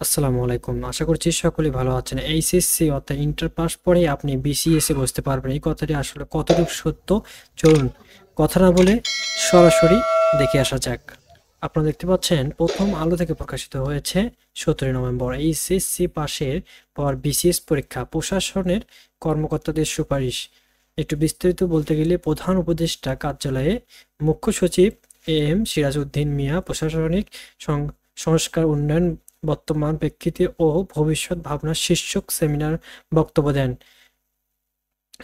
আসসালামু আলাইকুম। আশা করছি সকলেই ভালো আছেন। এইচএসসি অর্থাৎ ইন্টার পাস পরে আপনি বিসিএস এ বসতে পারবেন। এই কথাটি আসলে কতটুকু সত্য, চলুন কথা না বলে সরাসরি দেখে আসা যাক। আপনারা দেখতে পাচ্ছেন প্রথম আলো থেকে প্রকাশিত হয়েছে 17 নভেম্বর। এইচএসসি পাশের পর বিসিএস পরীক্ষা, প্রশাসনের কর্মকর্তাদের সুপারিশ। একটু বিস্তারিত বলতে গেলে প্রধান উপদেষ্টা কার্যালয়ে মুখ্য সচিব সিরাজ উদ্দিন মিয়া প্রশাসনিক সংস্কার উন্নয়ন বর্তমান প্রেক্ষিতে ও ভবিষ্যৎ ভাবনা শীর্ষক সেমিনার বক্তব্য দেন।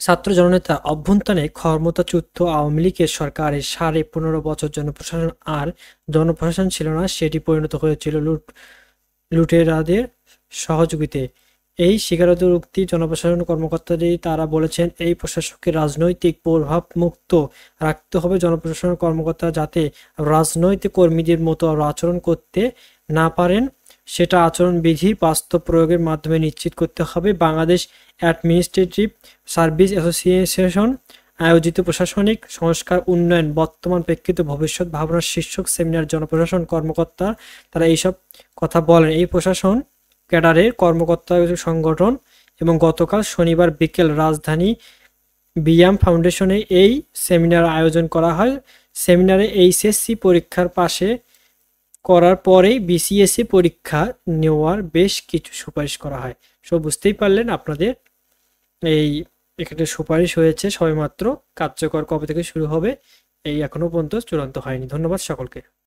ছাত্র জননেতা অভ্যন্তরে ক্ষমতাচ্যুত আওয়ামী লীগের সরকারের 15.5 বছর জনপ্রশাসন আর জনপ্রশাসন ছিল না, সেটি পরিণত হয়েছিল লুটেরাদের সহযোগিতে। এই স্বীকারোক্তি উক্তি জনপ্রশাসন কর্মকর্তাদের তারা বলেছেন, এই প্রশাসককে রাজনৈতিক প্রভাব মুক্ত রাখতে হবে। জনপ্রশাসন কর্মকর্তা যাতে রাজনৈতিক কর্মীদের মতো আচরণ করতে না পারেন, সেটা আচরণবিধি বাস্তব প্রয়োগের মাধ্যমে নিশ্চিত করতে হবে। বাংলাদেশ অ্যাডমিনিস্ট্রেটিভ সার্ভিস অ্যাসোসিয়েশন আয়োজিত প্রশাসনিক সংস্কার উন্নয়ন বর্তমান প্রেক্ষিতে ভবিষ্যৎ ভাবনা শীর্ষক সেমিনার জনপ্রশাসন কর্মকর্তা তারা এইসব কথা বলেন। এই প্রশাসন ক্যাডারের কর্মকর্তা সংগঠন এবং গতকাল শনিবার বিকেল রাজধানী বিয়াম ফাউন্ডেশনে এই সেমিনার আয়োজন করা হয়। সেমিনারে এইচএসসি পরীক্ষার পাশে করার পরেই বিসিএসসি পরীক্ষা নেওয়ার বেশ কিছু সুপারিশ করা হয়। সো বুঝতেই পারলেন আপনাদের এই এখানে সুপারিশ হয়েছে সবেমাত্র, কার্যকর কবে থেকে শুরু হবে এই এখনো পর্যন্ত চূড়ান্ত হয়নি। ধন্যবাদ সকলকে।